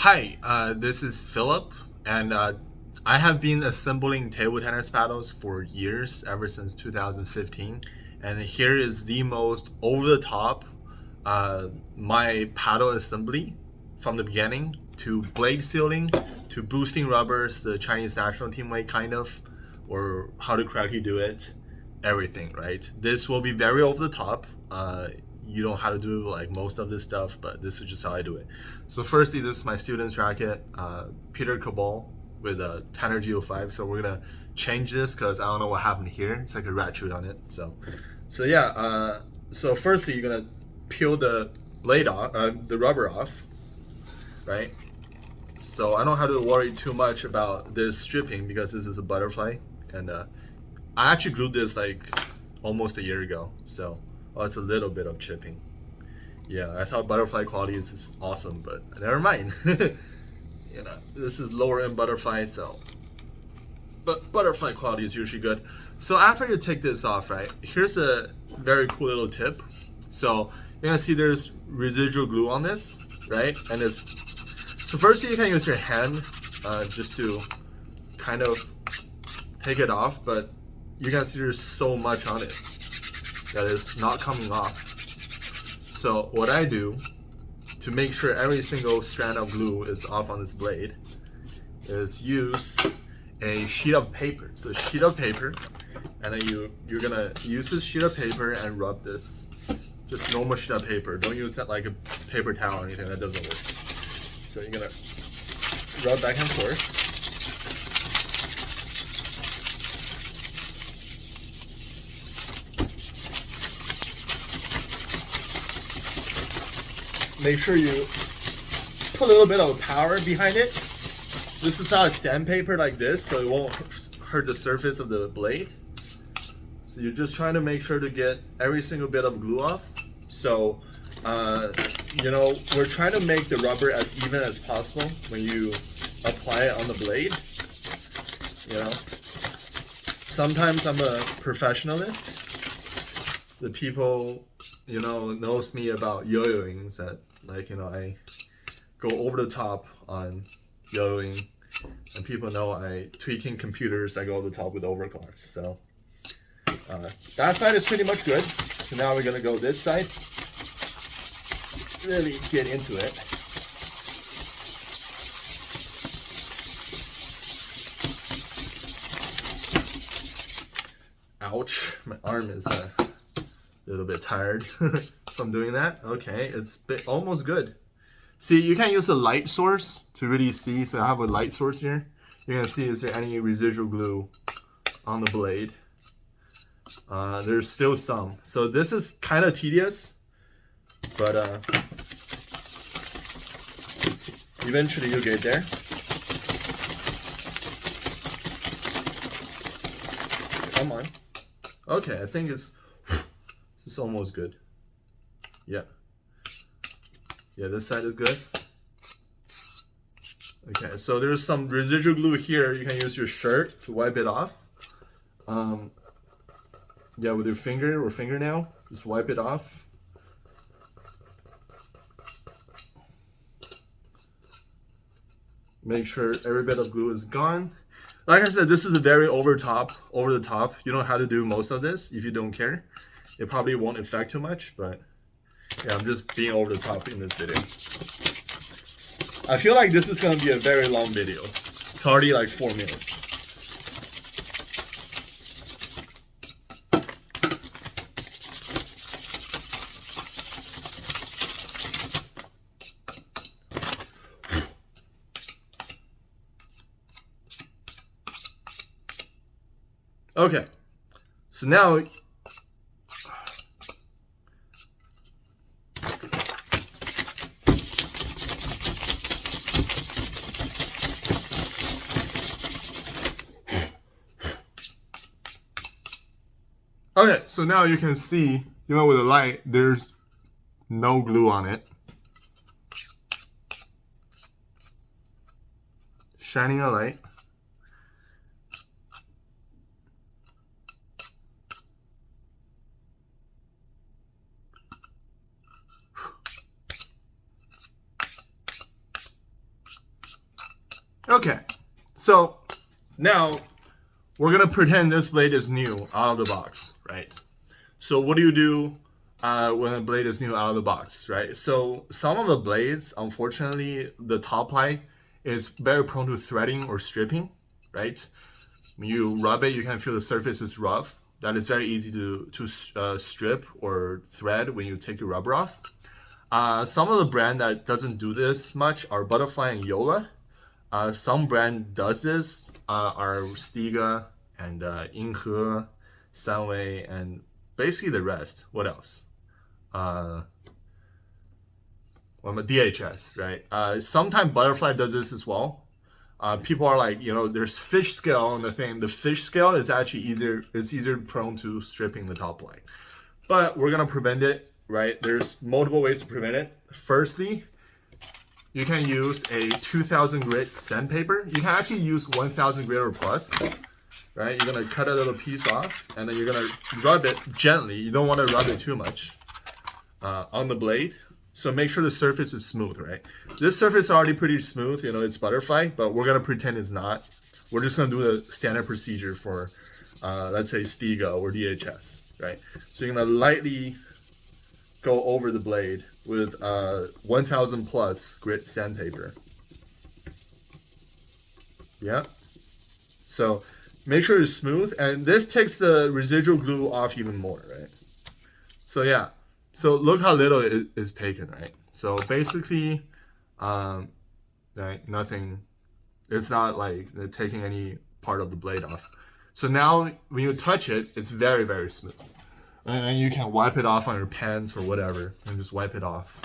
Hi, this is Philip, and I have been assembling table tennis paddles for years, ever since 2015. And here is the most over the top my paddle assembly from the beginning to blade sealing to boosting rubbers, the Chinese national team way, kind of, or how to correctly do it, everything, right? This will be very over the top. You don't have to do like most of this stuff, but this is just how I do it. So firstly, this is my student's racket, Peter Cabal with a Tanner Go5. So we're gonna change this because I don't know what happened here. It's like a rat shoot on it. So yeah. So firstly, you're gonna peel the blade off, the rubber off, right? So I don't have to worry too much about this stripping because this is a butterfly, and I actually glued this like almost a year ago. So it's a little bit of chipping. Yeah, I thought butterfly quality is awesome, but never mind. This is lower end butterfly, so but butterfly quality is usually good. So after you take this off, right, here's a very cool little tip. So you're gonna see there's residual glue on this, right? And it's so first you can use your hand just to kind of take it off, but you're gonna see there's so much on it that is not coming off. So what I do to make sure every single strand of glue is off on this blade is use a sheet of paper. So a sheet of paper, and then you're gonna use this sheet of paper and rub this. Just normal sheet of paper. Don't use that like a paper towel or anything. That doesn't work. So you're gonna rub back and forth. Make sure you put a little bit of power behind it. This is not a sandpaper like this, so it won't hurt the surface of the blade. So you're just trying to make sure to get every single bit of glue off. So, we're trying to make the rubber as even as possible when you apply it on the blade. Sometimes I'm a professionalist. The people, knows me about yo-yoing, that I go over the top on yo-yoing, and people know I tweaking computers. I go over the top with overclocks. So that side is pretty much good. So now we're gonna go this side. Really get into it. Ouch! My arm is a little bit tired from doing that. Okay, it's almost good. See, you can use a light source to really see. So I have a light source here. You're gonna see, is there any residual glue on the blade? There's still some. So this is kind of tedious, but eventually you'll get there. Come on. Okay, I think it's almost good. Yeah. Yeah, this side is good. Okay, so there's some residual glue here. You can use your shirt to wipe it off. Yeah, with your finger or fingernail, just wipe it off. Make sure every bit of glue is gone. Like I said, this is a very over the top. You don't have to do most of this if you don't care. It probably won't affect too much, but yeah, I'm just being over the top in this video. I feel like this is gonna be a very long video. It's already like 4 minutes. Okay, so now you can see, with the light, there's no glue on it. Shining a light. Okay, so now we're gonna pretend this blade is new out of the box, right? So what do you do when a blade is new out of the box, right? So some of the blades, unfortunately, the top ply is very prone to threading or stripping, right? When you rub it, you can feel the surface is rough. That is very easy to strip or thread when you take your rubber off. Some of the brand that doesn't do this much are Butterfly and Yola. Some brand does this are Stiga and Inhe, Sunway, and basically the rest. What else? DHS, right? Sometimes Butterfly does this as well. People are like, there's fish scale on the thing. The fish scale is actually easier. It's easier prone to stripping the top line, but we're gonna prevent it, right? There's multiple ways to prevent it. Firstly, you can use a 2000 grit sandpaper. You can actually use 1000 grit or plus, right? You're gonna cut a little piece off, and then you're gonna rub it gently. You don't want to rub it too much on the blade. So make sure the surface is smooth, right? This surface is already pretty smooth, it's Butterfly, but we're gonna pretend it's not. We're just gonna do the standard procedure for, let's say, Stiga or DHS, right? So you're gonna lightly go over the blade with 1000 plus grit sandpaper. Yeah. So make sure it's smooth, and this takes the residual glue off even more, right? So yeah. So look how little it is taken, right? So basically, like nothing. It's not like taking any part of the blade off. So now when you touch it, it's very, very smooth. And you can wipe it off on your pants or whatever, and just wipe it off,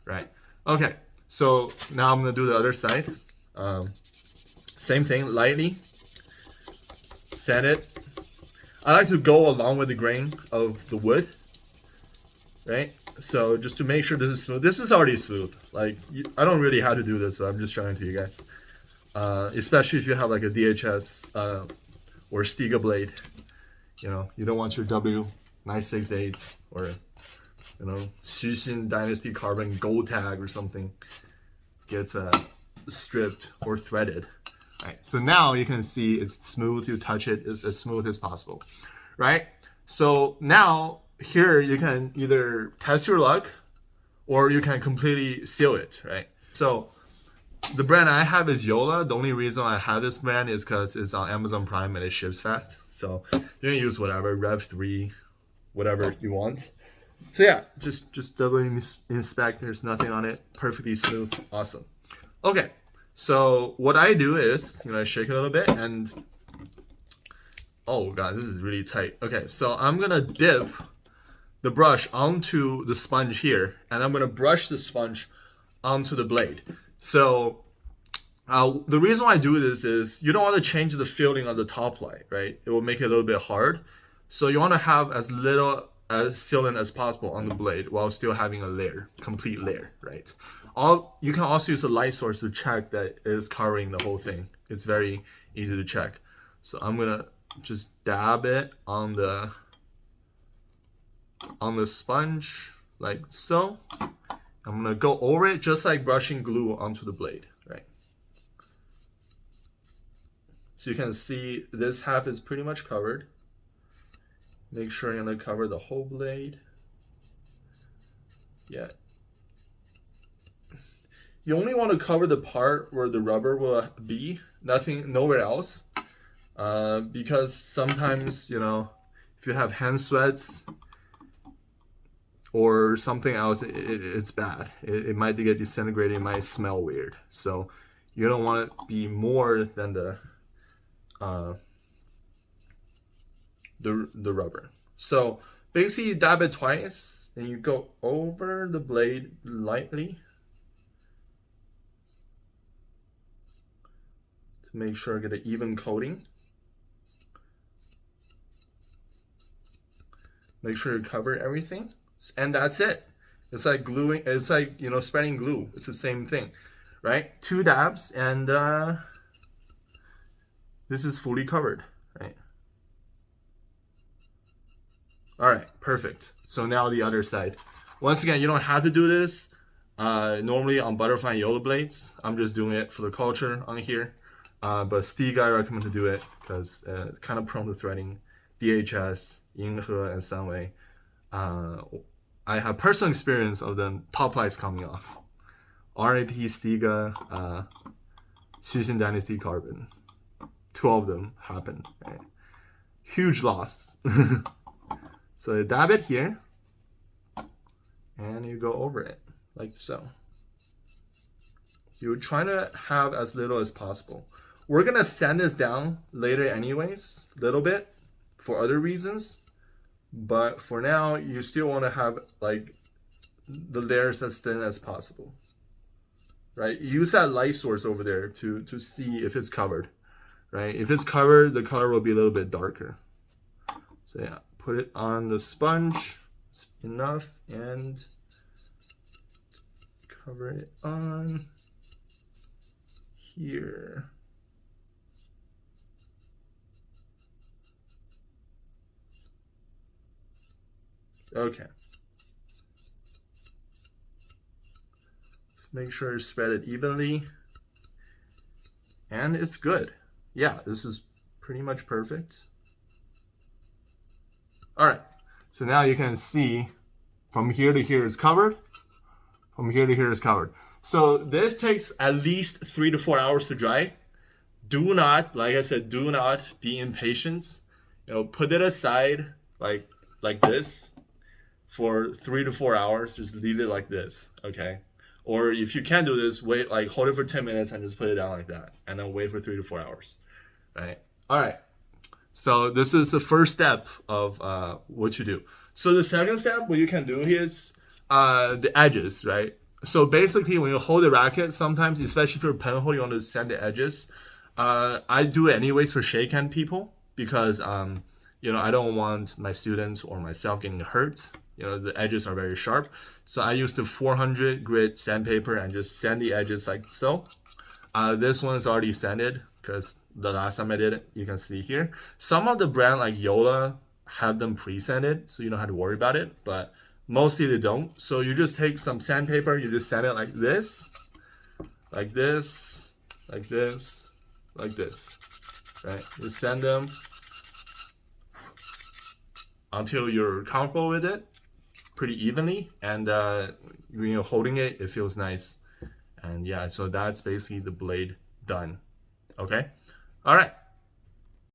right? Okay, so now I'm gonna do the other side. Same thing, lightly sand it. I like to go along with the grain of the wood, right? So just to make sure this is smooth. This is already smooth. Like, I don't really have to do this, but I'm just showing it to you guys. Especially if you have like a DHS or Stiga blade. You don't want your W968 or Xixin Dynasty Carbon Gold Tag or something gets stripped or threaded. Right. So now you can see it's smooth. You touch it, it's as smooth as possible, right? So now here you can either test your luck or you can completely seal it, right? So the brand I have is Yola. The only reason I have this brand is because it's on Amazon Prime and it ships fast. So you can use whatever, Rev 3, whatever you want. So yeah, just double inspect. There's nothing on it. Perfectly smooth. Awesome. Okay, so what I do is, I shake it a little bit and, oh god, this is really tight. Okay, so I'm gonna dip the brush onto the sponge here, and I'm gonna brush the sponge onto the blade. So the reason why I do this is you don't want to change the feeling of the top light, right? It will make it a little bit hard. So you want to have as little as sealant as possible on the blade while still having a layer, complete layer, right? You can also use a light source to check that it is covering the whole thing. It's very easy to check. So I'm gonna just dab it on the sponge like so. I'm gonna go over it just like brushing glue onto the blade, right? So you can see this half is pretty much covered. Make sure you're gonna cover the whole blade. Yeah. You only want to cover the part where the rubber will be, nowhere else. Because sometimes, if you have hand sweats or something else, it's bad. It might get disintegrated, it might smell weird. So you don't want it to be more than the rubber. So basically you dab it twice and you go over the blade lightly to make sure I get an even coating. Make sure you cover everything, and that's it. It's like gluing, it's like, spreading glue. It's the same thing, right? 2 dabs and this is fully covered, right? All right, perfect. So now the other side. Once again, you don't have to do this normally on Butterfly and Yola blades. I'm just doing it for the culture on here. but Stiga I recommend to do it because kind of prone to threading. DHS, Yinghe, and Sunway. I have personal experience of them top lights coming off. RAP, Stiga, Xushin Dynasty Carbon. 2 of them happened. Right? Huge loss. So you dab it here, and you go over it like so. You're trying to have as little as possible. We're gonna sand this down later anyways, a little bit, for other reasons. But for now, you still want to have like the layers as thin as possible. Right? Use that light source over there to see if it's covered. Right? If it's covered, the color will be a little bit darker. So yeah, put it on the sponge. It's enough, and cover it on here. Okay. Make sure you spread it evenly. And it's good. Yeah, this is pretty much perfect. All right. So now you can see from here to here is covered. From here to here is covered. So this takes at least 3 to 4 hours to dry. Do not, like I said, do not be impatient. Put it aside like this for 3 to 4 hours. Just leave it like this, okay? Or if you can't do this, wait, like hold it for 10 minutes and just put it down like that, and then wait for 3 to 4 hours, right? All right. So this is the first step of what you do. So the second step, what you can do is the edges, right? So basically, when you hold the racket, sometimes, especially if you're a pen holder, you want to sand the edges. I do it anyways for shakehand people because I don't want my students or myself getting hurt. The edges are very sharp. So I use the 400 grit sandpaper and just sand the edges like so. This one is already sanded because the last time I did it, you can see here. Some of the brand like Yola have them pre-sanded, so you don't have to worry about it, but mostly they don't. So you just take some sandpaper, you just sand it like this, like this, like this, like this, right? You sand them until you're comfortable with it, pretty evenly, and when you're holding it, it feels nice. And yeah, so that's basically the blade done. Okay, all right.